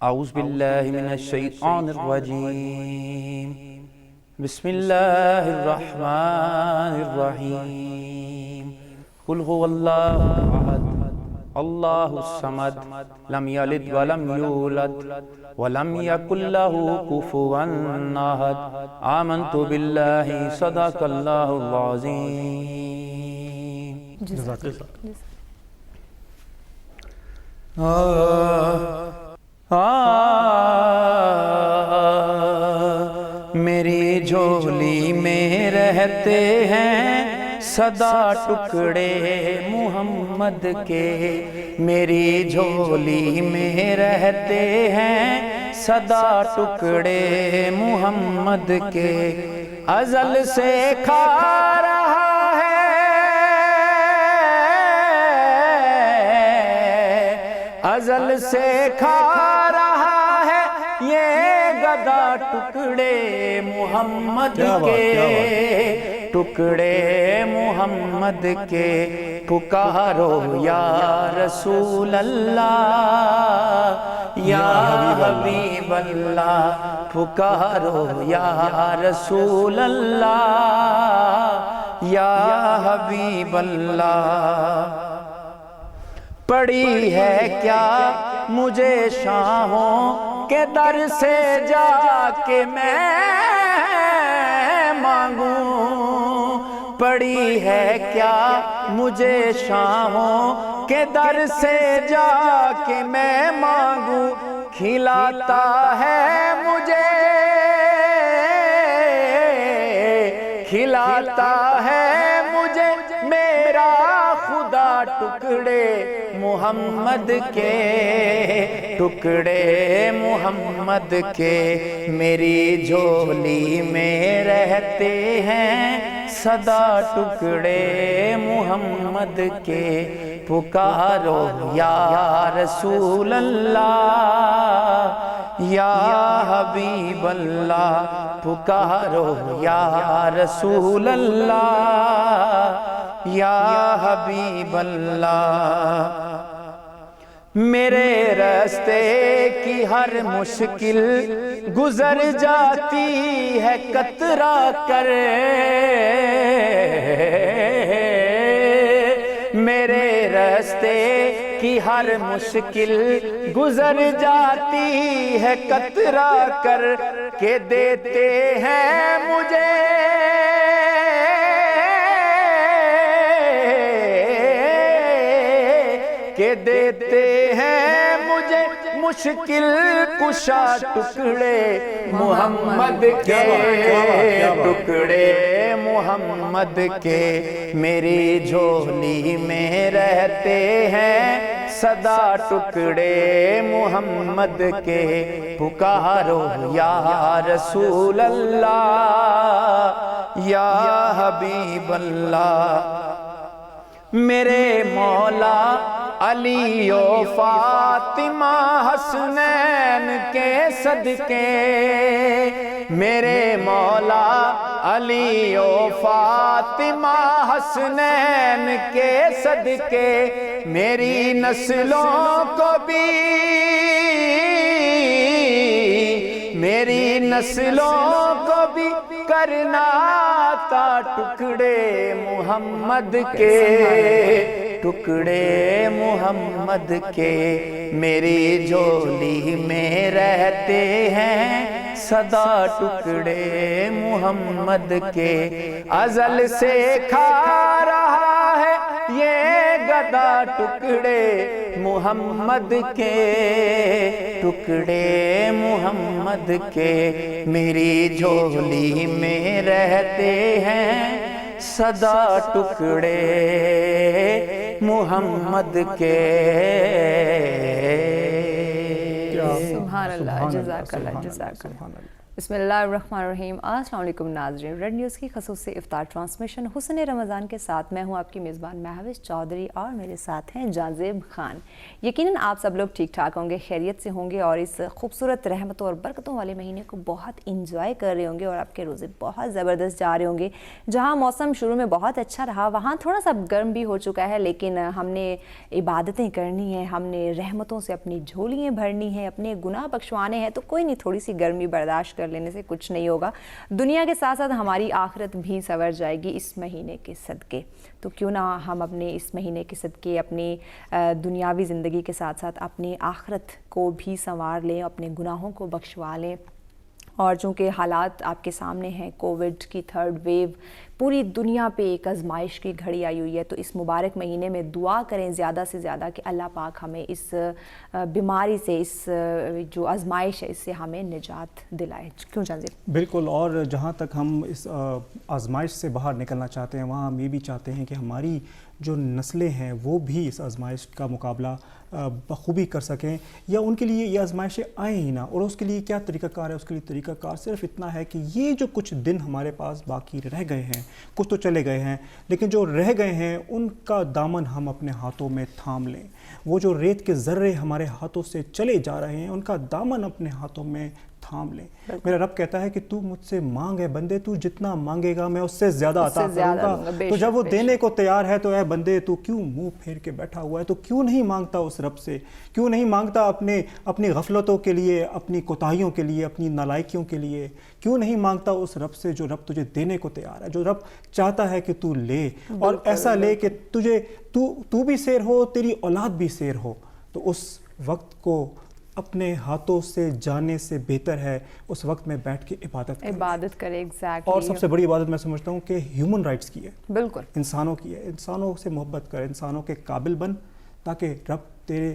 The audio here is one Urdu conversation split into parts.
اعوذ باللہ من الشیطان الرجیم بسم اللہ الرحمن الرحیم قل هو اللہ احد اللہ الصمد لم یلد ولم یولد ولم یکن له کفوا احد آمنت باللہ صدق اللہ العظیم. جزاک اللہ. میری جھولی میں رہتے ہیں صدا ٹکڑے محمد کے، میری جھولی میں رہتے ہیں صدا ٹکڑے محمد کے. ازل سے کھا رہا ہے ازل سے کھا رہا ہے یہ گدا ٹکڑے محمد کے، ٹکڑے محمد کے. پکارو یا رسول اللہ یا حبیب اللہ، پکارو یا رسول اللہ یا حبیب اللہ. پڑی ہے کیا مجھے شاہوں کے در سے جا کے میں مانگوں، پڑی ہے کیا مجھے شاہوں کے در سے جا کے میں مانگوں. کھلاتا ہے مجھے کھلاتا ہے مجھے میرا خدا ٹکڑے محمد کے، ٹکڑے محمد کے. میری جھولی میں رہتے ہیں صدا ٹکڑے محمد کے. پکارو یا رسول اللہ یا حبیب اللہ، پکارو یا رسول اللہ یا حبیب اللہ. میرے راستے کی ہر مشکل گزر جاتی ہے کترا کر، میرے راستے کی ہر مشکل گزر جاتی ہے کترا کر کے دیتے ہیں مجھے کہ دیتے ہیں مجھے مشکل کشا ٹکڑے محمد کے، ٹکڑے محمد کے. میری جھولی میں رہتے ہیں صدا ٹکڑے محمد کے. پکارو یا رسول اللہ یا حبیب اللہ. میرے مولا علی و فاطمہ حسنین کے صدقے، میرے مولا علی و فاطمہ حسنین کے صدقے. میری نسلوں کو بھی میری نسلوں کو بھی کرنا تھا ٹکڑے محمد کے، ٹکڑے محمد کے. میری جھولی میں رہتے ہیں صدا ٹکڑے محمد کے. ازل سے کھا رہا ہے یہ گدا ٹکڑے محمد کے، ٹکڑے محمد کے. میری جھولی میں رہتے ہیں صدا ٹکڑے محمد کے. سبحان اللہ. جزاک اللہ. جزاک اللہ. بسم اللہ الرحمن الرحیم. السلام علیکم ناظرین. ریڈ نیوز کی خصوصی افطار ٹرانسمیشن حسن رمضان کے ساتھ میں ہوں آپ کی میزبان مہوش چودھری اور میرے ساتھ ہیں جازیب خان. یقیناً آپ سب لوگ ٹھیک ٹھاک ہوں گے, خیریت سے ہوں گے اور اس خوبصورت رحمتوں اور برکتوں والے مہینے کو بہت انجوائے کر رہے ہوں گے اور آپ کے روزے بہت زبردست جا رہے ہوں گے. جہاں موسم شروع میں بہت اچھا رہا وہاں تھوڑا سا گرم بھی ہو چکا ہے, لیکن ہم نے عبادتیں کرنی ہیں, ہم نے رحمتوں سے اپنی جھولیاں بھرنی ہیں, اپنے گناہ بخشوانے ہیں, تو کوئی نہیں, تھوڑی سی گرمی برداشت کر لینے سے کچھ نہیں ہوگا. دنیا کے ساتھ ساتھ ہماری آخرت بھی سنور جائے گی اس مہینے کے صدقے. تو کیوں نہ ہم اپنے اس مہینے کے صدقے اپنی دنیاوی زندگی کے ساتھ ساتھ اپنی آخرت کو بھی سنوار لیں, اپنے گناہوں کو بخشوا لیں. اور چونکہ حالات آپ کے سامنے ہیں, کووڈ کی 3rd ویو پوری دنیا پہ ایک آزمائش کی گھڑی آئی ہوئی ہے, تو اس مبارک مہینے میں دعا کریں زیادہ سے زیادہ کہ اللہ پاک ہمیں اس بیماری سے, اس جو آزمائش ہے اس سے ہمیں نجات دلائے. کیوں جازیب؟ بالکل. اور جہاں تک ہم اس آزمائش سے باہر نکلنا چاہتے ہیں وہاں ہم یہ بھی چاہتے ہیں کہ ہماری جو نسلیں ہیں وہ بھی اس آزمائش کا مقابلہ بخوبی کر سکیں, یا ان کے لیے یہ آزمائشیں آئیں ہی نہ. اور اس کے لیے کیا طریقہ کار ہے؟ اس کے لیے طریقہ کار صرف اتنا ہے کہ یہ جو کچھ دن ہمارے پاس باقی رہ گئے ہیں, کچھ تو چلے گئے ہیں لیکن جو رہ گئے ہیں ان کا دامن ہم اپنے ہاتھوں میں تھام لیں. وہ جو ریت کے ذرے ہمارے ہاتھوں سے چلے جا رہے ہیں ان کا دامن اپنے ہاتھوں میں تھام لیں. میرا رب کہتا ہے کہ تو مجھ سے مانگ ہے بندے, تو جتنا مانگے گا میں اس سے زیادہ عطا کروں گا. تو جب وہ دینے کو تیار ہے تو اے بندے تو کیوں منہ پھیر کے بیٹھا ہوا ہے؟ تو کیوں نہیں مانگتا اس رب سے؟ کیوں نہیں مانگتا اپنی غفلتوں کے لیے, اپنی کوتاہیوں کے لیے, اپنی نالائکیوں کے لیے؟ کیوں نہیں مانگتا اس رب سے جو رب تجھے دینے کو تیار ہے, جو رب چاہتا ہے کہ تو لے, اور ایسا لے کہ تو بھی سیر ہو, تیری اولاد بھی سیر ہو. تو اس وقت کو اپنے ہاتھوں سے جانے سے بہتر ہے اس وقت میں بیٹھ کے عبادت کرے. ایگزیکٹلی. اور سب سے بڑی عبادت میں سمجھتا ہوں کہ ہیومن رائٹس کی ہے. بالکل. انسانوں کی ہے. انسانوں سے محبت کر, انسانوں کے قابل بن, تاکہ رب تیرے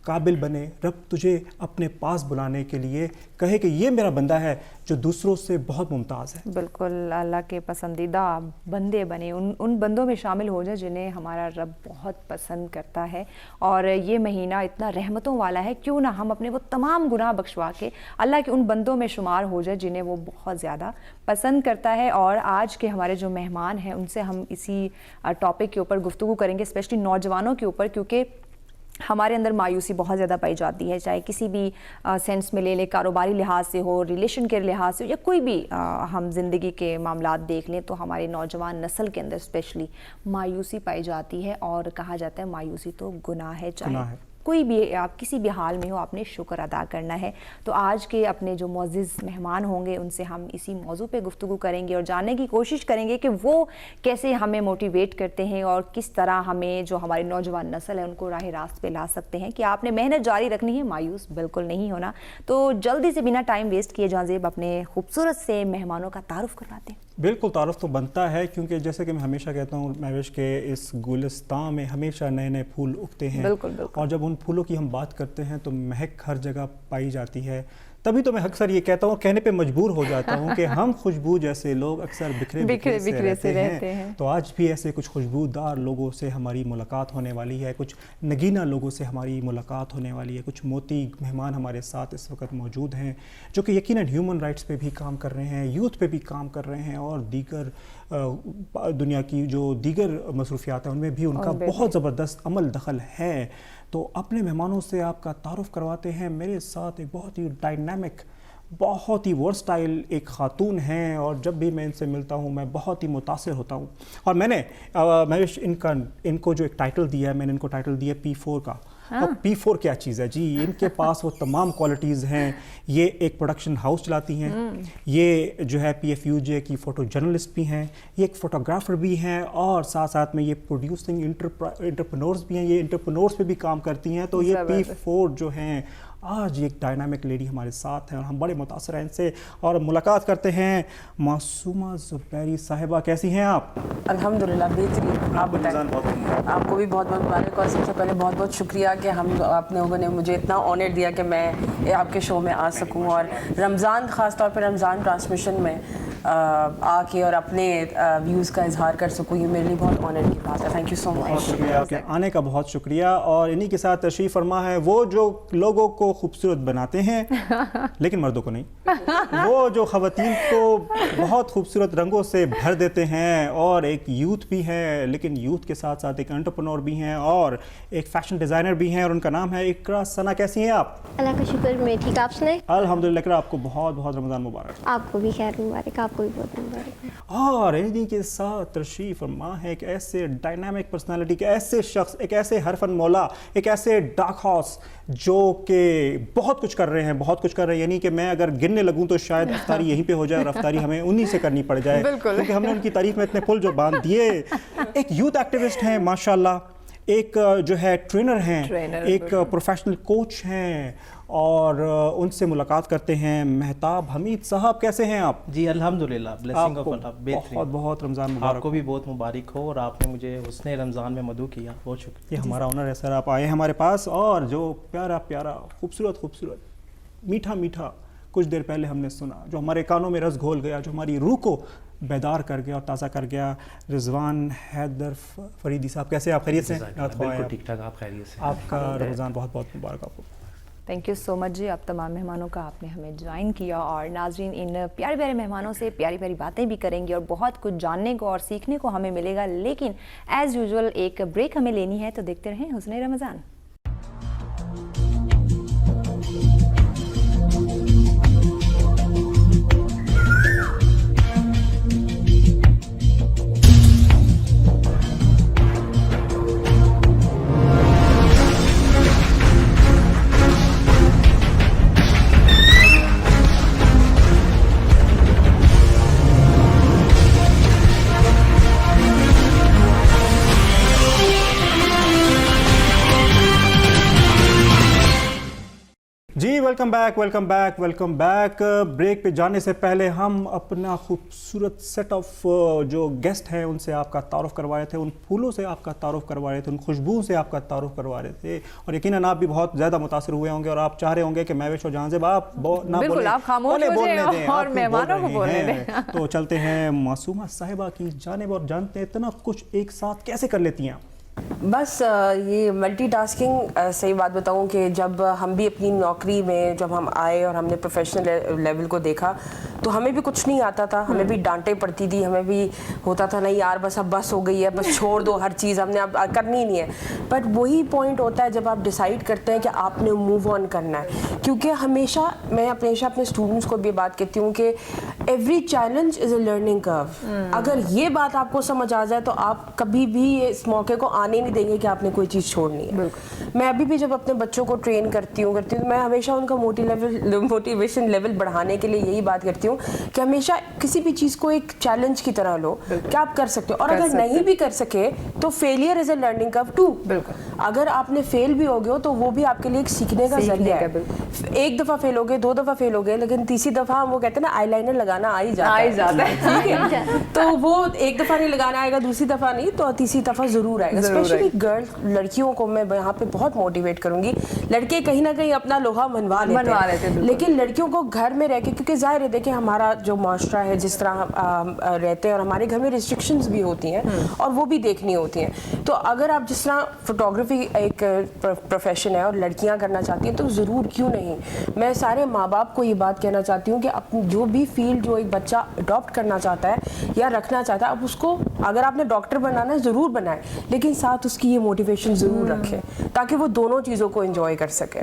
قابل بنے, رب تجھے اپنے پاس بلانے کے لیے کہے کہ یہ میرا بندہ ہے جو دوسروں سے بہت ممتاز ہے. بالکل. اللہ کے پسندیدہ بندے بنے, ان بندوں میں شامل ہو جائے جنہیں ہمارا رب بہت پسند کرتا ہے. اور یہ مہینہ اتنا رحمتوں والا ہے, کیوں نہ ہم اپنے وہ تمام گناہ بخشوا کے اللہ کے ان بندوں میں شمار ہو جائے جنہیں وہ بہت زیادہ پسند کرتا ہے. اور آج کے ہمارے جو مہمان ہیں ان سے ہم اسی ٹاپک کے اوپر گفتگو کریں گے, اسپیشلی نوجوانوں کے اوپر, کیونکہ ہمارے اندر مایوسی بہت زیادہ پائی جاتی ہے, چاہے کسی بھی سینس میں لے لیں, کاروباری لحاظ سے ہو, ریلیشن کے لحاظ سے ہو, یا کوئی بھی ہم زندگی کے معاملات دیکھ لیں تو ہماری نوجوان نسل کے اندر اسپیشلی مایوسی پائی جاتی ہے. اور کہا جاتا ہے مایوسی تو گناہ ہے, چاہے کوئی بھی آپ کسی بھی حال میں ہو آپ نے شکر ادا کرنا ہے. تو آج کے اپنے جو معزز مہمان ہوں گے ان سے ہم اسی موضوع پہ گفتگو کریں گے اور جاننے کی کوشش کریں گے کہ وہ کیسے ہمیں موٹیویٹ کرتے ہیں اور کس طرح ہمیں جو ہماری نوجوان نسل ہے ان کو راہ راست پہ لا سکتے ہیں کہ آپ نے محنت جاری رکھنی ہے, مایوس بالکل نہیں ہونا. تو جلدی سے بنا ٹائم ویسٹ کیے جازیب اپنے خوبصورت سے مہمانوں کا تعارف کرواتے ہیں. بالکل, تعارف تو بنتا ہے, کیونکہ جیسے کہ میں ہمیشہ کہتا ہوں مہوش کے اس گلستان میں ہمیشہ نئے نئے پھول اگتے ہیں. بالکل. اور جب ان پھولوں کی ہم بات کرتے ہیں تو مہک ہر جگہ پائی جاتی ہے. تبھی تو میں اکثر یہ کہتا ہوں, کہنے پہ مجبور ہو جاتا ہوں کہ ہم خوشبو جیسے لوگ اکثر بکھرے سے رہتے ہیں. تو آج بھی ایسے کچھ خوشبودار لوگوں سے ہماری ملاقات ہونے والی ہے, کچھ نگینہ لوگوں سے ہماری ملاقات ہونے والی ہے, کچھ موتی مہمان ہمارے ساتھ اس وقت موجود ہیں جو کہ یقیناً ہیومن رائٹس پہ بھی کام کر رہے ہیں, یوتھ پہ بھی کام کر رہے ہیں, اور دیگر دنیا کی جو دیگر مصروفیات ہیں ان میں بھی ان کا بہت زبردست عمل دخل ہے. تو اپنے مہمانوں سے آپ کا تعارف کرواتے ہیں. میرے ساتھ ایک بہت ہی ڈائنامک, بہت ہی ورسٹائل ایک خاتون ہیں, اور جب بھی میں ان سے ملتا ہوں میں بہت ہی متاثر ہوتا ہوں. اور میں نے ان کو جو ایک ٹائٹل دیا ہے, میں نے ان کو ٹائٹل دیا P4 کا. اور P4 کیا چیز ہے جی؟ ان کے پاس وہ تمام کوالٹیز ہیں. یہ ایک پروڈکشن ہاؤس چلاتی ہیں, یہ جو ہے PFUJ کی فوٹو جرنلسٹ بھی ہیں, یہ ایک فوٹوگرافر بھی ہیں, اور ساتھ ساتھ میں یہ پروڈیوسنگ انٹرپرینورز بھی ہیں, یہ انٹرپرینورز پہ بھی کام کرتی ہیں. تو یہ P4 جو ہیں آج ایک ڈائنامک لیڈی ہمارے ساتھ ہیں اور ہم بڑے متاثر ہیں ان سے. اور ملاقات کرتے ہیں معصومہ زبیری صاحبہ. کیسی ہیں آپ؟ الحمدللہ بہترین. آپ بتائیں. آپ کو بھی بہت بہت مبارک, اور سب سے پہلے بہت بہت شکریہ کہ آپ لوگوں نے مجھے اتنا آنر دیا کہ میں آپ کے شو میں آ سکوں, اور رمضان, خاص طور پہ رمضان ٹرانسمیشن میں آ کے اور اپنے ویوز کا اظہار کر سکوں. یہ میرے لیے بہت آنر کی بات ہے. تھینک یو سو مچ. بہت شکریہ آپ کے آنے کا, بہت شکریہ. اور انہی کے ساتھ تشریف فرما ہے وہ جو لوگوں کو خوبصورت بناتے ہیں لیکن مردوں کو نہیں. وہ جو خواتین کو بہت خوبصورت رنگوں سے بھر دیتے ہیں، اور ایک یوتھ بھی ہے، لیکن یوتھ کے ساتھ ساتھ ایک انٹرپرنور بھی ہیں اور ایک فیشن ڈیزائنر بھی ہیں، اور ان کا نام ہے اقرا ثنا۔ کیسی ہیں آپ؟ اللہ کا شکر، میں ٹھیک، آپ سنائیں؟ الحمدللہ اقرا، آپ کو بہت بہت رمضان مبارک۔ آپ کو بھی خیر مبارک، آپ کو بھی بہت مبارک۔ اور انہی کے ساتھ تشریف فرما ہے ایک ایسے ڈائنامک پرسنالٹی کے ایسے شخص، ایک ایسے حرفن مولا، ایک ایسے ڈارک ہارس جو کہ بہت کچھ کر رہے ہیں، بہت کچھ کر رہے ہیں، یعنی کہ میں اگر گننے لگوں تو شاید افطاری یہیں پہ ہو جائے، اور افطاری ہمیں انہی سے کرنی پڑ جائے، کیونکہ ہم نے ان کی تعریف میں اتنے پل جو باندھ دیے۔ ایک یوتھ ایکٹیوسٹ ہیں ماشاءاللہ، ایک جو ہے ٹرینر ہیں، ایک پروفیشنل کوچ ہیں، اور ان سے ملاقات کرتے ہیں۔ مہتاب حمید صاحب، کیسے ہیں آپ؟ جی الحمدللہ، بلیسنگ آف اللہ، بہترین۔ بہت بہت رمضان مبارک۔ آپ کو بھی بہت مبارک ہو، اور آپ نے مجھے حسن رمضان میں مدعو کیا، بہت شکریہ۔ یہ ہمارا آنر ہے سر، آپ آئے ہیں ہمارے پاس، اور جو پیارا پیارا خوبصورت خوبصورت میٹھا میٹھا کچھ دیر پہلے ہم نے سنا، جو ہمارے کانوں میں رس گھول گیا، جو ہماری روح کو بیدار کر گیا اور تازہ کر گیا، رضوان حیدر فریدی صاحب، کیسے آپ؟ خیریت سے؟ بالکل ٹھیک ٹھاک، آپ خیریت سے؟ آپ کا رمضان بہت بہت مبارک آپ کو۔ تھینک یو سو مچ جی، آپ تمام مہمانوں کا آپ نے ہمیں جوائن کیا، اور ناظرین ان پیارے پیارے مہمانوں سے پیاری پیاری باتیں بھی کریں گے، اور بہت کچھ جاننے کو اور سیکھنے کو ہمیں ملے گا، لیکن ایز یوزول ایک بریک ہمیں لینی ہے، تو دیکھتے رہیں حسن رمضان۔ جی welcome back, welcome back, welcome back. Break پہ جانے سے پہلے ہم اپنا خوبصورت سیٹ آف جو گیسٹ ہیں ان سے آپ کا تعارف کروا رہے تھے، ان پھولوں سے آپ کا تعارف کروا رہے تھے، ان خوشبوؤں سے آپ کا تعارف کروا رہے تھے، اور یقیناً آپ بھی بہت زیادہ متاثر ہوئے ہوں گے، اور آپ چاہ رہے ہوں گے کہ مہوش اور جہانزیب آپ نہ بالکل آپ خاموش ہو جائیں اور مہمانوں کو بولنے دیں۔ تو چلتے ہیں معصومہ صاحبہ کی جانب اور جانتے ہیں اتنا کچھ ایک ساتھ کیسے کر لیتی ہیں آپ؟ بس یہ ملٹی ٹاسکنگ، صحیح بات بتاؤں کہ جب ہم بھی اپنی نوکری میں جب ہم آئے اور ہم نے پروفیشنل لیول کو دیکھا تو ہمیں بھی کچھ نہیں آتا تھا، ہمیں بھی ڈانٹے پڑتی تھی، ہمیں بھی ہوتا تھا نہیں یار بس اب بس ہو گئی ہے، بس چھوڑ دو ہر چیز، ہم نے اب کرنی نہیں ہے۔ بٹ وہی پوائنٹ ہوتا ہے جب آپ ڈیسائیڈ کرتے ہیں کہ آپ نے موو آن کرنا ہے، کیونکہ ہمیشہ میں اپنے اسٹوڈنٹس کو بھی بات کہتی ہوں کہ every challenge is a learning کرو۔ اگر یہ بات آپ کو سمجھ آ جائے تو آپ کبھی بھی اس موقع کو آنے نہیں دیں گے کہ آپ نے کوئی چیز چھوڑنی ہے۔ میں ابھی بھی جب اپنے بچوں کو ٹرین کرتی ہوں میں ہمیشہ ان کا موٹیویشن لیول بڑھانے کے لیے یہی بات کرتی ہوں کہ ہمیشہ کسی بھی چیز کو ایک چیلنج کی طرح لو کہ آپ کر سکتے ہو، اور اگر نہیں بھی کر سکے تو failure is a learning curve ٹو۔ اگر آپ نے فیل بھی ہو گئے ہو تو وہ بھی آپ کے لیے ایک سیکھنے کا ذریعہ ہے۔ ایک دفعہ فیل ہو گئے، دو دفعہ فیل ہو گئے، لیکن تیسری دفعہ وہ کہتے ہیں نا آئی لائنر لگانا آ ہی جاتا ہے، ٹھیک ہے؟ تو وہ ایک دفعہ نہیں لگانا آئے گا، دوسری دفعہ نہیں تو تیسری دفعہ ضرور آئے گا۔ اسپیشلی لڑکیوں کو میں یہاں پہ بہت موٹیویٹ کروں گی، لڑکے کہیں نہ کہیں اپنا لوہا منوا لیتے ہیں، لیکن لڑکیوں کو گھر میں رہ کے، کیونکہ ظاہر ہے دیکھیں ہمارا جو معاشرہ ہے جس طرح رہتے ہیں، اور ہمارے گھر میں ریسٹرکشنز بھی ہوتی ہیں اور وہ بھی دیکھنی ہوتی ہیں، تو اگر آپ جس طرح فوٹوگرافی ایک پروفیشن ہے اور لڑکیاں کرنا چاہتی ہیں تو ضرور کیوں نہیں۔ میں سارے ماں باپ کو یہ بات کہنا چاہتی ہوں کہ اپنی جو بھی فیلڈ جو ایک بچہ اڈاپٹ کرنا چاہتا ہے یا رکھنا چاہتا ہے، اب اس کو اگر آپ نے ڈاکٹر بنانا ہے ضرور بنائیں، لیکن ساتھ اس کی یہ موٹیویشن ضرور رکھیں تاکہ وہ دونوں چیزوں کو انجوائے کر سکے۔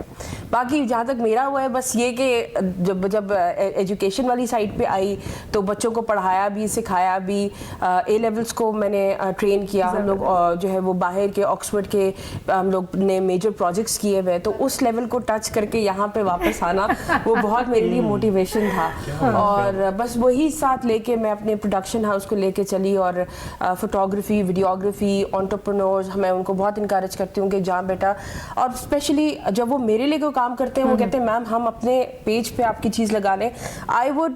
باقی جہاں تک میرا ہوا ہے بس یہ کہ جب ایجوکیشن والی سائڈ پہ آئی تو بچوں کو پڑھایا بھی، سکھایا بھی، اے لیولز کو میں نے ٹرین کیا، ہم لوگ جو ہے وہ باہر کے آکسفورڈ کے ہم لوگ نے میجر پروجیکٹس کیے ہوئے، تو اس لیول کو ٹچ کر کے یہاں پہ واپس آنا وہ بہت میرے لیے موٹیویشن تھا، اور بس وہی ساتھ لے کے میں اپنے پروڈکشن ہاؤس کو لے کے چلی، اور فوٹوگرافی، ویڈیوگرافی، انٹرپرنورز میں ان کو بہت انکریج کرتی ہوں کہ جہاں بیٹا، اور اسپیشلی جب وہ میرے لیے کوئی کام کرتے ہیں وہ کہتے ہیں میم ہم اپنے پیج پہ آپ کی چیز لگا لیں، آئی وڈ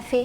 FA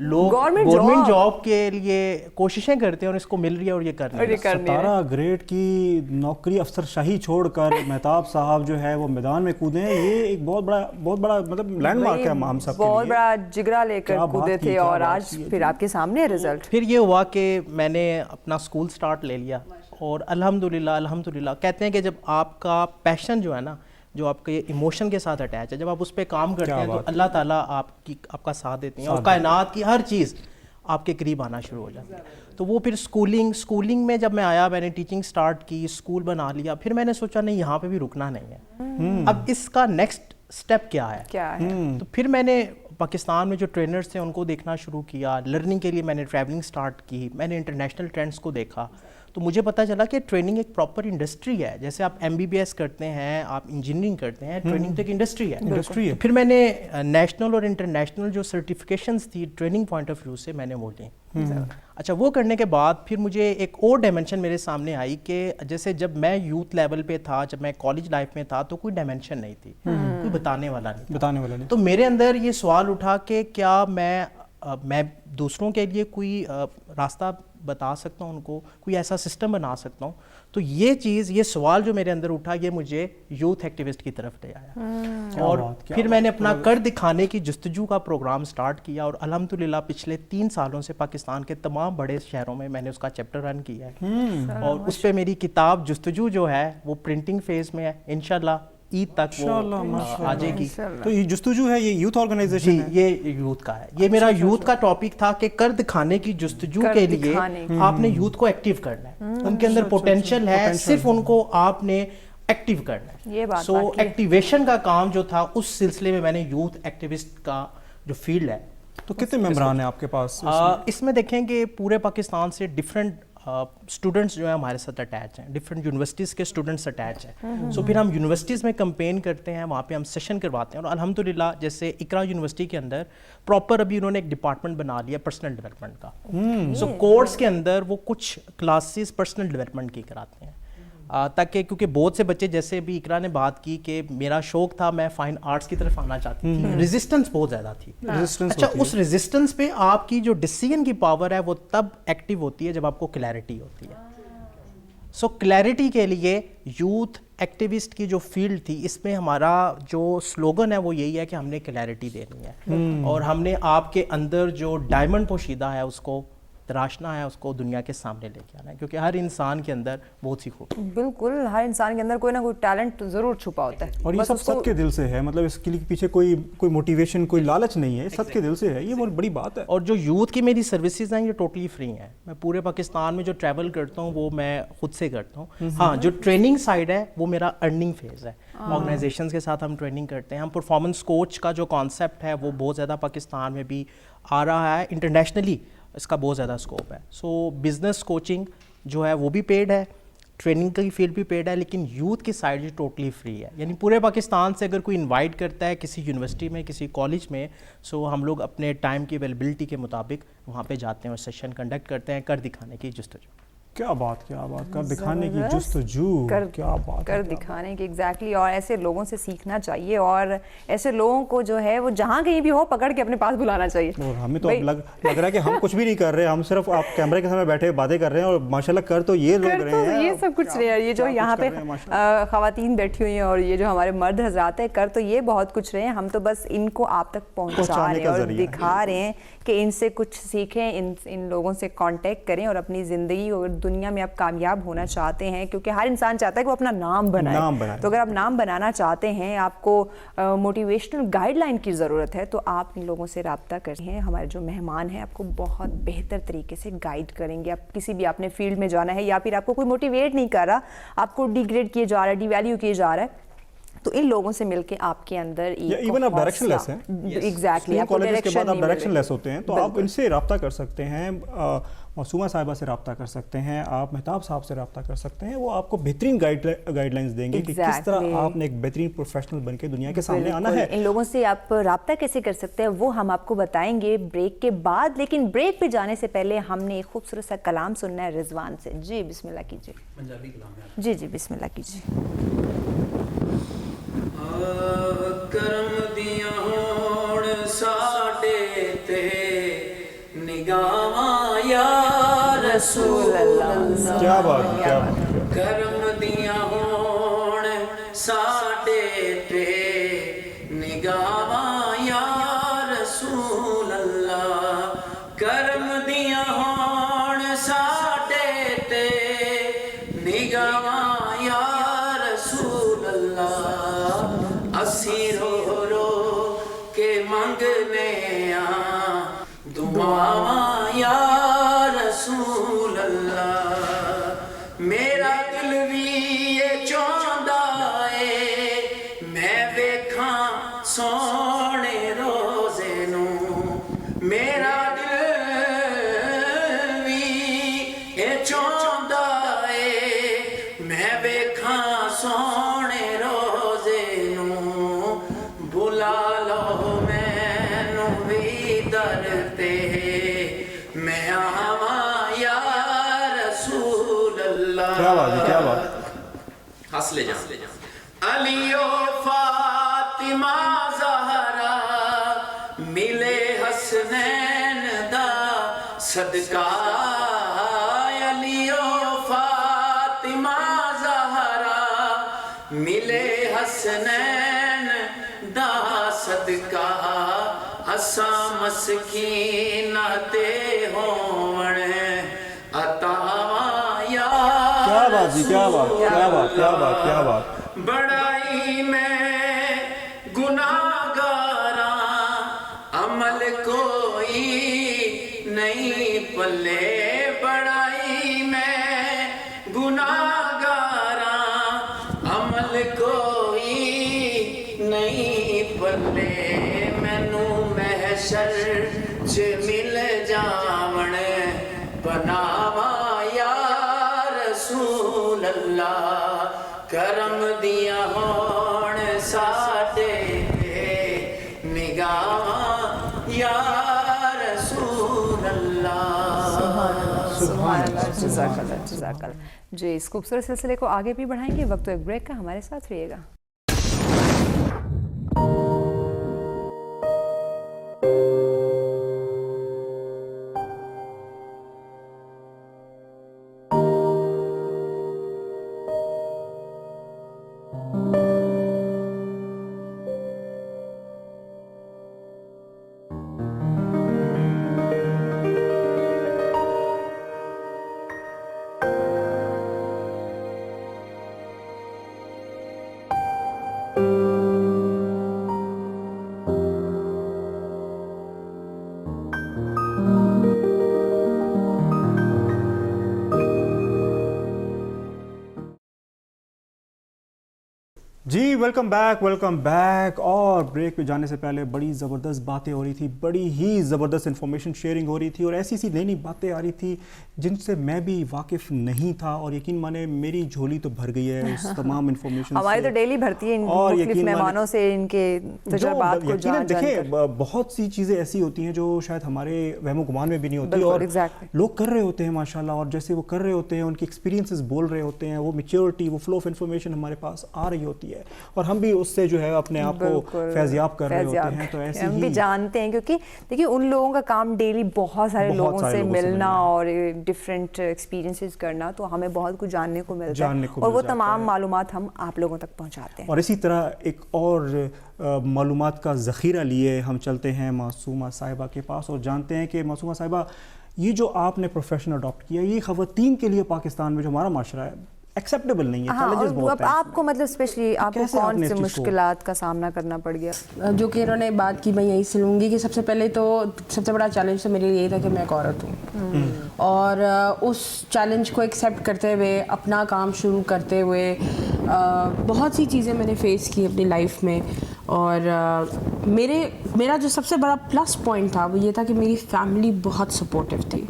لوگ گورنمنٹ جاب کے لیے کوششیں کرتے ہیں اور اس کو مل رہی ہے اور یہ کرنا ہے. 17 گریڈ کی نوکری افسر شاہی چھوڑ کر مہتاب صاحب جو ہے وہ میدان میں کودے ہیں. یہ ایک بہت بڑا مطلب لینڈ مارک ہے ہم سب کے لیے. بہت بڑا جگرا لے کر کودے تھے اور آج پھر آپ کے سامنے رزلٹ. پھر یہ ہوا کہ میں نے اپنا اسکول سٹارٹ لے لیا اور الحمدللہ کہتے ہیں کہ جب آپ کا پیشن جو ہے نا, جو آپ کے ایموشن کے ساتھ اٹیچ ہے, جب آپ اس پہ کام کرتے ہیں تو اللہ تعالیٰ آپ کا ساتھ دیتے ہیں اور کائنات کی ہر چیز آپ کے قریب آنا شروع ہو جاتی ہے. تو وہ پھر اسکولنگ میں جب میں آیا, میں نے ٹیچنگ سٹارٹ کی, اسکول بنا لیا. پھر میں نے سوچا نہیں, یہاں پہ بھی رکنا نہیں ہے, اب اس کا نیکسٹ سٹیپ کیا ہے. تو پھر میں نے پاکستان میں جو ٹرینرز تھے ان کو دیکھنا شروع کیا. لرننگ کے لیے میں نے ٹریولنگ سٹارٹ کی, میں نے انٹرنیشنل ٹرینڈس کو دیکھا. تو مجھے پتہ چلا کہ ٹریننگ ایک پراپر انڈسٹری ہے. جیسے آپ MBBS کرتے ہیں, آپ انجینئرنگ کرتے ہیں, ٹریننگ تو ایک انڈسٹری ہے. پھر میں نے نیشنل اور انٹرنیشنل جو سرٹیفکیشنز تھی ٹریننگ پوائنٹ آف ویو سے میں نے وہ لی. اچھا, وہ کرنے کے بعد پھر مجھے ایک اور ڈائمنشن میرے سامنے آئی کہ جیسے جب میں یوتھ لیول پہ تھا, جب میں کالج لائف میں تھا, تو کوئی ڈائمنشن نہیں تھی, کوئی بتانے والا نہیں. تو میرے اندر یہ سوال اٹھا کہ کیا میں دوسروں کے لیے کوئی راستہ بتا سکتا ہوں, ان کو کوئی ایسا سسٹم بنا سکتا ہوں. تو یہ سوال جو میرے اندر اٹھا, یہ مجھے یوتھ ایکٹیوسٹ کی طرف لے آیا. اور پھر میں نے اپنا کر دکھانے کی جستجو کا پروگرام سٹارٹ کیا اور الحمدللہ پچھلے 3 سالوں سے پاکستان کے تمام بڑے شہروں میں میں نے اس کا چیپٹر رن کیا ہے. اور اس پہ میری کتاب جستجو جو ہے وہ پرنٹنگ فیز میں ہے. انشاءاللہ عید تک وہ آ جائے گی. تو یہ جستجو ہے, یہ یوتھ آرگنائزیشن ہے, یہ یوتھ کا ہے. یہ میرا یوتھ کا ٹاپک تھا کہ کر دکھانے کی جستجو کے لیے آپ نے یوتھ کو ایکٹیو کرنا ہے. ان کے اندر پوٹینشیل ہے, صرف ان کو آپ نے ایکٹیو کرنا ہے. سو ایکٹیویشن کا کام جو تھا, اس سلسلے میں میں نے یوتھ ایکٹیوسٹ کا جو فیلڈ ہے. تو کتنے ممبران ہیں آپ کے پاس اس میں؟ دیکھیں کہ پورے پاکستان سے ڈفرینٹ اسٹوڈنٹس جو ہیں ہمارے ساتھ اٹیچ ہیں, ڈفرینٹ یونیورسٹیز کے اسٹوڈنٹس اٹیچ ہیں. سو پھر ہم یونیورسٹیز میں کمپین کرتے ہیں, وہاں پہ ہم سیشن کرواتے ہیں. اور الحمدللہ جیسے اقرا یونیورسٹی کے اندر پراپر ابھی انہوں نے ایک ڈپارٹمنٹ بنا لیا پرسنل ڈیولپمنٹ کا. سو کورس کے اندر وہ کچھ کلاسز پرسنل ڈیولپمنٹ کی کراتے ہیں, تاکہ کیونکہ بہت سے بچے, جیسے بھی اقرا نے بات کی کہ میرا شوق تھا, میں فائن آرٹس کی طرف آنا چاہتی تھی, ریزسٹنس بہت زیادہ تھی. اچھا, اس ریزسٹنس پہ آپ کی جو ڈیسیژن کی پاور ہے وہ تب ایکٹیو ہوتی ہے جب آپ کو کلیئرٹی ہوتی ہے. سو کلیئرٹی کے لیے یوتھ ایکٹیوسٹ کی جو فیلڈ تھی, اس میں ہمارا جو سلوگن ہے وہ یہی ہے کہ ہم نے کلیئرٹی دینی ہے اور ہم نے آپ کے اندر جو ڈائمنڈ پوشیدہ ہے اس کو تراشنا ہے, اس کو دنیا کے سامنے لے کے آنا ہے, کیونکہ ہر انسان کے اندر بہت سی خوب. بالکل, ہر انسان کے اندر کوئی نہ کوئی ٹیلنٹ ضرور چھپا ہوتا ہے اور یہ سب کے دل سے ہے. مطلب اس کے پیچھے کوئی موٹیویشن, کوئی لالچ نہیں ہے, سب کے دل سے ہے. یہ بہت بڑی بات ہے. اور جو یوتھ کی میری سروسز ہیں یہ ٹوٹلی فری ہیں. میں پورے پاکستان میں جو ٹریول کرتا ہوں وہ میں خود سے کرتا ہوں. ہاں, جو ٹریننگ سائڈ ہے وہ میرا ارننگ فیز ہے. آرگنائزیشنز کے ساتھ ہم ٹریننگ کرتے ہیں. ہم پرفارمنس کوچ کا جو کانسیپٹ ہے وہ بہت زیادہ پاکستان میں بھی آ رہا ہے, انٹرنیشنلی اس کا بہت زیادہ اسکوپ ہے. سو بزنس کوچنگ جو ہے وہ بھی پیڈ ہے, ٹریننگ کی فیلڈ بھی پیڈ ہے, لیکن یوتھ کی سائڈ جو ٹوٹلی فری ہے. یعنی پورے پاکستان سے اگر کوئی انوائٹ کرتا ہے کسی یونیورسٹی میں, کسی کالج میں, سو ہم لوگ اپنے ٹائم کی اویلیبلٹی کے مطابق وہاں پہ جاتے ہیں اور سیشن کنڈکٹ کرتے ہیں, کر دکھانے کی جستجو. کیا بات کر دکھانے کی جستجو, کیا بات کر دکھانے کی, ایگزیکٹلی. اور ایسے لوگوں سے سیکھنا چاہیے اور ایسے لوگوں کو جو ہے وہ جہاں کہیں بھی ہو پکڑ کے اپنے پاس بلانا چاہیے. اور ہمیں تو لگ رہا ہے کہ ہم کچھ بھی نہیں کر رہے, ہم صرف آپ کیمرے کے سامنے بیٹھے باتیں کر رہے ہیں, اور ماشاءاللہ کر تو یہ لوگ رہے ہیں, یہ سب کچھ رہے ہیں. یہ جو یہاں پہ خواتین بیٹھی ہوئی ہیں اور یہ جو ہمارے مرد حضرات ہیں, کر تو یہ بہت کچھ رہے ہیں. ہم تو بس ان کو آپ تک پہنچا رہے ہیں اور دکھا رہے ہیں کہ ان سے کچھ سیکھیں, ان لوگوں سے کانٹیکٹ کریں اور اپنی زندگی اور دنیا میں آپ کامیاب ہونا چاہتے ہیں, کیونکہ ہر انسان چاہتا ہے کہ وہ اپنا نام بنائے. تو اگر آپ نام بنانا چاہتے ہیں, آپ کو موٹیویشنل گائیڈ لائن کی ضرورت ہے, تو آپ ان لوگوں سے رابطہ کریں. ہمارے جو مہمان ہیں آپ کو بہت بہتر طریقے سے گائیڈ کریں گے. آپ کسی بھی اپنے فیلڈ میں جانا ہے یا پھر آپ کو کوئی موٹیویٹ نہیں کر رہا, آپ کو ڈی گریڈ کیا جا رہا ہے, ڈی ویلیو کیا جا رہا ہے, تو ان لوگوں سے مل کے آپ کے اندر ایون آپ ڈائریکشن لیس ہیں. ایگزیکٹلی, آپ کالجز کے بعد آپ ڈائریکشن لیس ہوتے ہیں, تو آپ ان سے رابطہ کر سکتے ہیں, معصومہ صاحبہ سے رابطہ کر سکتے ہیں, آپ مہتاب صاحب سے رابطہ کر سکتے ہیں. وہ آپ کو بہترین گائیڈ لائنز دیں گے کہ کس طرح آپ نے ایک بہترین پروفیشنل بن کے دنیا کے سامنے آنا ہے. ان لوگوں سے آپ رابطہ کیسے کر سکتے ہیں وہ ہم آپ کو بتائیں گے بریک کے بعد. لیکن بریک پہ جانے سے پہلے ہم نے ایک خوبصورت سا کلام سننا ہے رضوان سے. جی بسم اللہ کیجیے. پنجابی کلام ہے. جی جی بسم اللہ کیجیے. کرم دیاں ہوڑ ساڈے تے نگاواں یا رسول اللہ کیا بات ہے، کیا بات ہے. کرم دیاں ہون ساڈے تے نگاواں یا رسول اللہ کرم دیاں ہون ساڈے تے نگاواں یا رسول اللہ اسی رو رو کے منگنے آں دعاواں یا رسول اللہ میرا دل بھی یہ چاہندا اے میں ویکھاں سونے روزے نوں میرا دل بھی یہ چاہندا اے میں ویکھاں سونے روزے نوں بلا لو مینوں بھی در تے میں آواں یا رسول اللہ. کیا بات ہے، کیا بات ہے. ہنس لے جان علی و فاطمہ زہرا ملے حسنین دا صدقہ علی و فاطمہ زہرا ملے حسنین دا صدقہ اساں مسکین تے ہون عطاواں یا کیا بات ہے، کیا بات، کیا بات، کیا بات، کیا بات. بڑائی میں گناہگاراں عمل کوئی نہیں پلے بڑائی میں گناہگاراں عمل کوئی نہیں پلے مینوں محشر چ مل جاون بناواں یا رسول اللہ کرم دیاں ہون ساڈے تے نگاواں یا رسول اللہ. سبحان اللہ، جزاک اللہ، جزاک اللہ. جی اس خوبصورت سلسلے کو آگے بھی بڑھائیں گے، وقت ایک بریک کا، ہمارے ساتھ رہیے گا. جی ویلکم بیک. اور بریک پہ جانے سے پہلے بڑی زبردست باتیں ہو رہی تھی، بڑی ہی زبردست انفارمیشن شیئرنگ ہو رہی تھی، اور ایسی نئی نئی باتیں آ رہی تھی جن سے میں بھی واقف نہیں تھا، اور یقین مانے میری جھولی تو بھر گئی ہے اس تمام انفارمیشن سے. ہماری تو ڈیلی بھرتی ہے ان مختلف مہمانوں سے ان کے تجربات کو جان کر. دیکھیں بہت سی چیزیں ایسی ہوتی ہیں جو شاید ہمارے وہم و گمان میں بھی نہیں ہوتی، اور لوگ کر رہے ہوتے ہیں ماشاءاللہ، اور جیسے وہ کر رہے ہوتے ہیں ان کی ایکسپیرینسز بول رہے ہوتے ہیں، وہ میچیورٹی، وہ فلو آف انفارمیشن ہمارے پاس آ رہی ہوتی ہے، اور ہم بھی اس سے جو ہے اپنے آپ کو فیضیاب کر رہے ہوتے ہیں. تو ایسے ہم بھی جانتے ہیں، کیونکہ دیکھیے ان لوگوں کا کام ڈیلی بہت سارے لوگوں سے ملنا اور ڈفرینٹ ایکسپیرینسز کرنا، تو ہمیں بہت کچھ جاننے کو ملتا ہے، اور وہ تمام معلومات ہم آپ لوگوں تک پہنچاتے ہیں. اور اسی طرح ایک اور معلومات کا ذخیرہ لیے ہم چلتے ہیں معصومہ صاحبہ کے پاس، اور جانتے ہیں کہ معصومہ صاحبہ یہ جو آپ نے پروفیشن اڈاپٹ کیا، یہ خواتین کے لیے پاکستان میں جو ہمارا معاشرہ ہے ایکسیپٹیبل نہیں ہے، چیلنجز بہت ہیں. آپ کو مطلب اسپیشلی آپ کو کون سی مشکلات کا سامنا کرنا پڑ گیا؟ جو کہ انہوں نے بات کی میں یہی سے لوں گی کہ سب سے پہلے تو سب سے بڑا چیلنج تو میرے لیے یہ تھا کہ میں ایک عورت ہوں، اور اس چیلنج کو ایکسیپٹ کرتے ہوئے اپنا کام شروع کرتے ہوئے بہت سی چیزیں میں نے فیس کی اپنی لائف میں. اور میرا جو سب سے بڑا پلس پوائنٹ تھا وہ یہ تھا کہ میری فیملی بہت سپورٹیو تھی.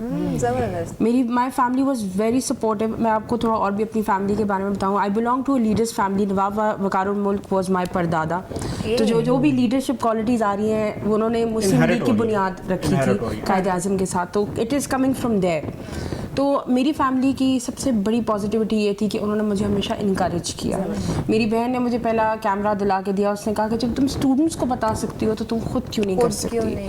My family was very supportive. میں آپ کو تھوڑا اور بھی اپنی فیملی کے بارے میں بتاؤں. I belong to a leaders family. Nawab Waqar ul Mulk was مائی پردادا. تو جو بھی لیڈرشپ کوالٹیز آ رہی ہیں وہ انہوں نے مسلم لیگ کی بنیاد رکھی تھی قائد اعظم کے ساتھ. تو اٹ از کمنگ فرام دیر. تو میری فیملی کی سب سے بڑی پازیٹیوٹی یہ تھی کہ انہوں نے مجھے ہمیشہ انکریج کیا. میری بہن نے مجھے پہلا کیمرہ دلا کے دیا. اس نے کہا کہ جب تم اسٹوڈنٹس کو بتا سکتی ہو تو تم خود کیوں نہیں کر سکتی.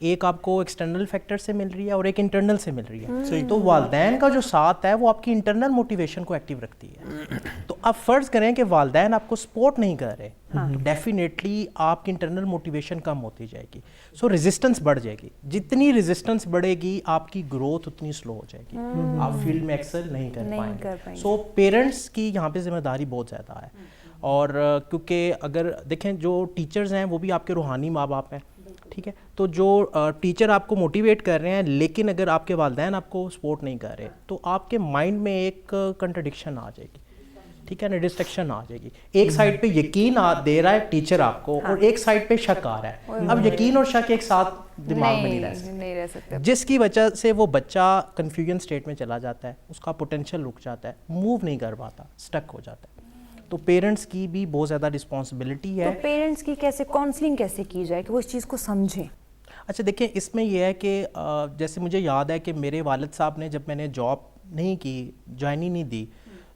ایک آپ کو ایکسٹرنل فیکٹر سے مل رہی ہے اور ایک انٹرنل سے مل رہی ہے. تو والدین کا جو ساتھ ہے وہ آپ کی انٹرنل موٹیویشن کو ایکٹیو رکھتی ہے. تو آپ فرض کریں کہ والدین آپ کو سپورٹ نہیں کر رہے, ڈیفینیٹلی آپ کی انٹرنل موٹیویشن کم ہوتی جائے گی. سو ریزسٹنس بڑھ جائے گی. جتنی ریزسٹنس بڑھے گی آپ کی گروتھ اتنی سلو ہو جائے گی, آپ فیلڈ میں ایکسل نہیں کر پائیں گے. سو پیرنٹس کی یہاں پہ ذمہ داری بہت زیادہ ہے. اور کیونکہ اگر دیکھیں جو ٹیچرز ہیں وہ بھی آپ کے روحانی ماں باپ ہیں, ٹھیک ہے. تو جو ٹیچر آپ کو موٹیویٹ کر رہے ہیں لیکن اگر آپ کے والدین آپ کو سپورٹ نہیں کر رہے تو آپ کے مائنڈ میں ایک کنٹرڈکشن آ جائے گی, ٹھیک ہے نا, ڈسٹریکشن آ جائے گی. ایک سائڈ پہ یقین دے رہا ہے ٹیچر آپ کو اور ایک سائڈ پہ شک آ رہا ہے. اب یقین اور شک ایک ساتھ دماغ میں نہیں رہ سکتے, جس کی وجہ سے وہ بچہ کنفیوژن اسٹیٹ میں چلا جاتا ہے, اس کا پوٹینشیل رک جاتا ہے, موو نہیں کر پاتا, اسٹک ہو جاتا ہے. تو پیرنٹس کی بھی بہت زیادہ رسپانسبلٹی ہے. تو پیرنٹس کی کیسے کاؤنسلنگ کیسے کی جائے کہ وہ اس چیز کو سمجھیں؟ اچھا دیکھیں, اس میں یہ ہے کہ جیسے مجھے یاد ہے کہ میرے والد صاحب نے جب میں نے جاب نہیں کی, جوائن ہی نہیں دی,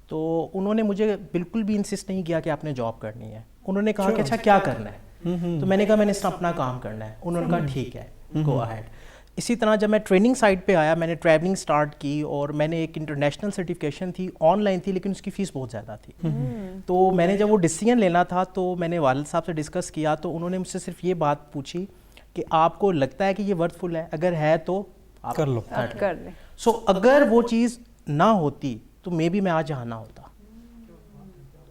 تو انہوں نے مجھے بالکل بھی انسسٹ نہیں کیا کہ آپ نے جاب کرنی ہے. انہوں نے کہا کہ اچھا کیا کرنا ہے, تو میں نے کہا میں نے اس طرح اپنا کام کرنا ہے. انہوں نے کہا ٹھیک ہے, گو اہیڈ. اسی طرح جب میں ٹریننگ سائٹ پہ آیا, میں نے ٹریولنگ سٹارٹ کی اور میں نے ایک انٹرنیشنل سرٹیفکیشن تھی, آن لائن تھی لیکن اس کی فیس بہت زیادہ تھی. تو میں نے جب وہ ڈیسیجن لینا تھا تو میں نے والد صاحب سے ڈسکس کیا, تو انہوں نے مجھ سے صرف یہ بات پوچھی کہ آپ کو لگتا ہے کہ یہ ورتھ فل ہے, اگر ہے تو آپ کر لو, کر لیں. سو اگر وہ چیز نہ ہوتی تو مے بی میں آج یہاں نہ ہوتا,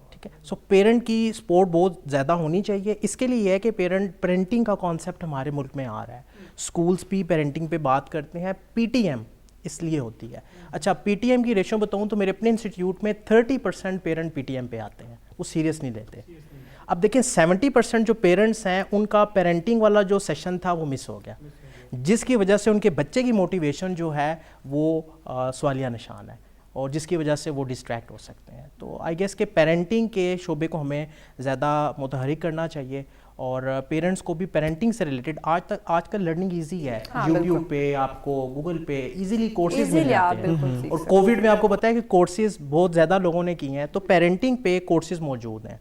ٹھیک ہے. سو پیرنٹ کی سپورٹ بہت زیادہ ہونی چاہیے. اس کے لیے یہ ہے کہ پیرنٹنگ کا کانسیپٹ ہمارے ملک میں آ رہا ہے, اسکولس بھی پیرنٹنگ پہ بات کرتے ہیں. پی ٹی ایم اس لیے ہوتی ہے. اچھا پی ٹی ایم کی ریشو بتاؤں تو میرے اپنے انسٹیٹیوٹ میں 30% پیرنٹ پی ٹی ایم پہ آتے ہیں, وہ سیریس نہیں لیتے. اب دیکھیں 70% جو پیرنٹس ہیں ان کا پیرنٹنگ والا جو سیشن تھا وہ مس ہو گیا, جس کی وجہ سے ان کے بچے کی موٹیویشن جو ہے وہ سوالیہ نشان ہے, اور جس کی وجہ سے وہ ڈسٹریکٹ ہو سکتے ہیں. تو آئی گیس کہ پیرنٹنگ کے شعبے کو ہمیں زیادہ متحرک کرنا چاہیے, اور پیرنٹس کو بھی پیرنٹنگ سے ریلیٹڈ آج کل لرننگ ایزی ہے, یوٹیوب پہ آپ کو گوگل پہ ایزیلی کورسز مل جاتے ہیں. اور کووڈ میں آپ کو پتہ ہے کہ کورسز بہت زیادہ لوگوں نے کی ہیں, تو پیرنٹنگ پہ کورسز موجود ہیں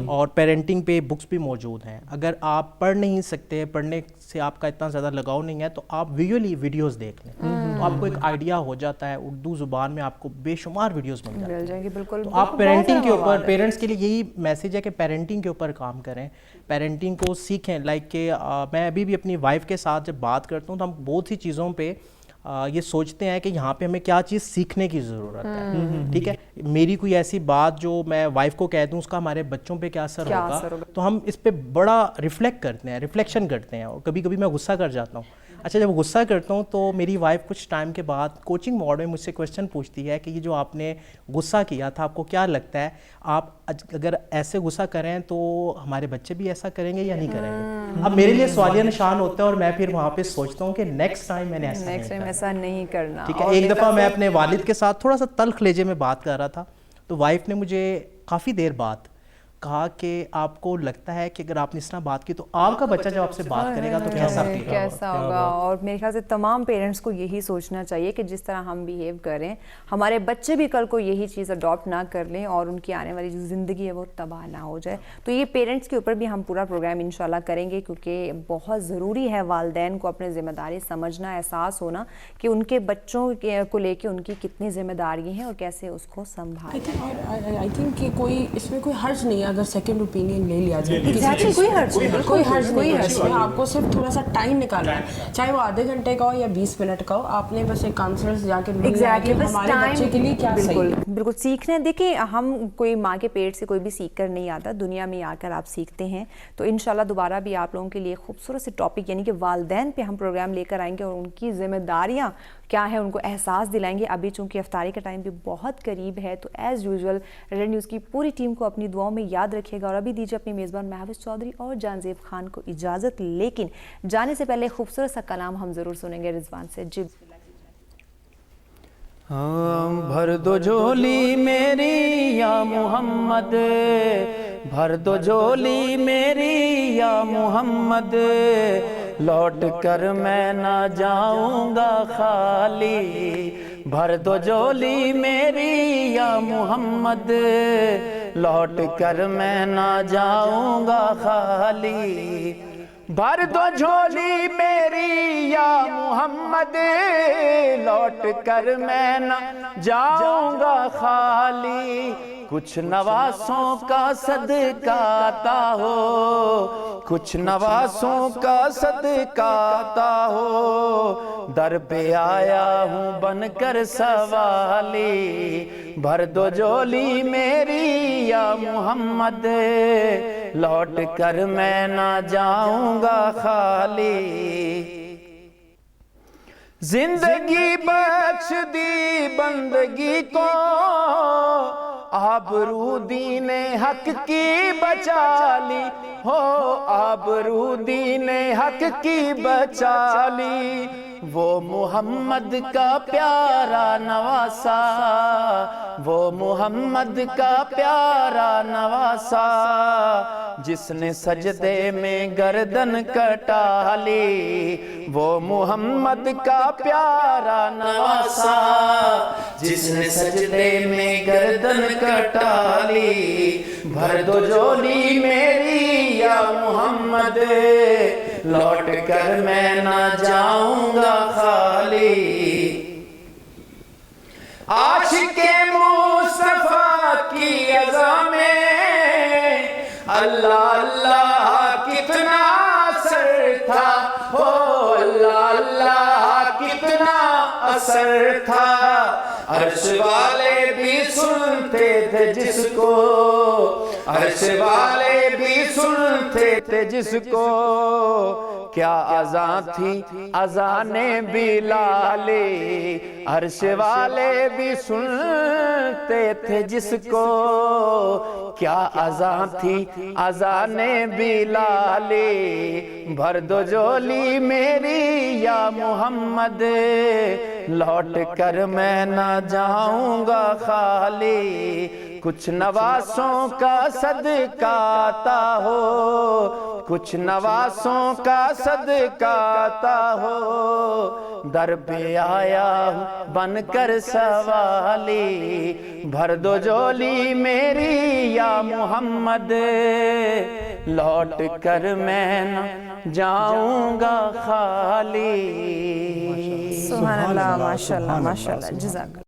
اور پیرنٹنگ پہ بکس بھی موجود ہیں. اگر آپ پڑھ نہیں سکتے, پڑھنے سے آپ کا اتنا زیادہ لگاؤ نہیں ہے, تو آپ ویژولی ویڈیوز دیکھ لیں, تو آپ کو ایک آئیڈیا ہو جاتا ہے. اردو زبان میں آپ کو بے شمار ویڈیوز مل جاتی ہیں. بالکل. تو آپ پیرنٹنگ کے اوپر, پیرنٹس کے لیے یہی میسیج ہے کہ پیرنٹنگ کے اوپر کام کریں, پیرنٹنگ کو سیکھیں. لائک کہ میں ابھی بھی اپنی وائف کے ساتھ جب بات کرتا ہوں تو ہم بہت سی چیزوں پہ یہ سوچتے ہیں کہ یہاں پہ ہمیں کیا چیز سیکھنے کی ضرورت ہے, ٹھیک ہے. میری کوئی ایسی بات جو میں وائف کو کہہ دوں اس کا ہمارے بچوں پہ کیا اثر ہوگا, تو ہم اس پہ بڑا ریفلیکشن کرتے ہیں. اور کبھی کبھی میں غصہ کر جاتا ہوں. اچھا جب غصہ کرتا ہوں تو میری وائف کچھ ٹائم کے بعد کوچنگ موڈ میں مجھ سے کویشچن پوچھتی ہے کہ یہ جو آپ نے غصہ کیا تھا آپ کو کیا لگتا ہے, آپ اگر ایسے غصہ کریں تو ہمارے بچے بھی ایسا کریں گے یا نہیں کریں گے. اب میرے لیے سوالیہ نشان ہوتا ہے اور میں پھر وہاں پہ سوچتا ہوں کہ نیکسٹ ٹائم میں نے ایسا نہیں کرنا. ٹھیک ہے. ایک دفعہ میں اپنے والد کے ساتھ تھوڑا سا تلخ لہجے میں بات کر رہا تھا, تو وائف نے مجھے کافی دیر بعد کہا کہ آپ کو لگتا ہے کہ اگر آپ نے اس طرح بات کی تو آپ کا بچہ جب آپ سے بات کرے گا تو کیسا ہوگا. اور میرے خیال سے تمام پیرنٹس کو یہی سوچنا چاہیے کہ جس طرح ہم بیہیو کریں ہمارے بچے بھی کل کو یہی چیز اڈاپٹ نہ کر لیں اور ان کی آنے والی جو زندگی ہے وہ تباہ نہ ہو جائے. تو یہ پیرنٹس کے اوپر بھی ہم پورا پروگرام انشاءاللہ کریں گے, کیونکہ بہت ضروری ہے والدین کو اپنے ذمہ داری سمجھنا, احساس ہونا کہ ان کے بچوں کو لے کے ان کی کتنی ذمہ داری ہیں اور کیسے اس کو سنبھالیں. آئی تھنک کہ کوئی اس میں کوئی حرج نہیں ہے اگر سیکنڈ اوپینین لے لیا جائے. کوئی حرج نہیں. آپ کو صرف تھوڑا سا ٹائم نکالنا ہے, چاہے وہ آدھے گھنٹے کا ہو یا 20 منٹ کا ہو. آپ نے بس ایک کانسلرز جا کے ہمارے بچے کے لیے کیا صحیح ہے. بالکل سیکھنے. دیکھیں ہم کوئی ماں کے پیٹ سے کوئی بھی سیکھ کر نہیں آتا, دنیا میں آ کر آپ سیکھتے ہیں. تو انشاءاللہ دوبارہ بھی آپ لوگوں کے لیے خوبصورت سے ٹاپک یعنی کہ والدین پہ ہم پروگرام لے کر آئیں گے اور ان کی ذمہ داریاں کیا ہے ان کو احساس دلائیں گے. ابھی چونکہ افطاری کا ٹائم بھی بہت قریب ہے, تو ایز یوزول ریڈ نیوز کی پوری ٹیم کو اپنی دعاؤں میں یاد رکھے گا. اور ابھی دیجیے اپنی میزبان مہوش چودھری اور جانزیب خان کو اجازت, لیکن جانے سے پہلے خوبصورت سا کلام ہم ضرور سنیں گے رضوان سے. جی بھر دو جھولی میری یا محمد, بھر دو جھولی میری یا محمد, لوٹ کر میں نہ جاؤں گا خالی. بھر دو جھولی میری یا محمد, لوٹ کر میں نہ جاؤں گا خالی. بھر دو جھولی میری یا محمد، لوٹ کر میں نہ جاؤں گا خالی، کچھ نواسوں کا صدقہ عطا ہو، کچھ نواسوں کا صدقہ عطا ہو، در پہ آیا ہوں بن کر سوالی، بھر دو جھولی میری یا محمد، لوٹ کر میں نہ جاؤں گا خالی۔ زندگی بخش دی بندگی کو، آبرو دین حق کی بچا لی، ہو آبرو دین حق کی بچا لی، وہ محمد کا پیارا نواسا، وہ محمد کا پیارا نواسا، جس نے سجدے میں گردن کٹا لی، وہ محمد کا پیارا نواسا، جس نے سجدے میں گردن کٹا لی، بھر دو جھولی میری یا محمد، لوٹ کر میں نہ جاؤں گا خالی۔ عاشق مصطفیٰ کی عزا میں اللہ اللہ کتنا اثر تھا، ہو اللہ اللہ کتنا اثر تھا، عرش والے بھی سنتے تھے جس کو، عرش والے بھی سنتے تھے جس کو، کیا اذان تھی اذان بلال، عرش والے بھی سنتے تھے جس کو، کیا اذان تھی اذان بلال، بھر دو جھولی میری یا محمد، لوٹ کر میں نہ جاؤں گا خالی، کچھ نواسوں کا صدقہ عطا ہو، کچھ نواسوں کا صدقہ عطا ہو، در پہ آیا ہوں بن کر سوالی، بھر دو جھولی میری یا محمد، لوٹ کر میں نہ جاؤں گا خالی۔ سبحان اللہ، ماشاءاللہ ماشاءاللہ، جزاک اللہ۔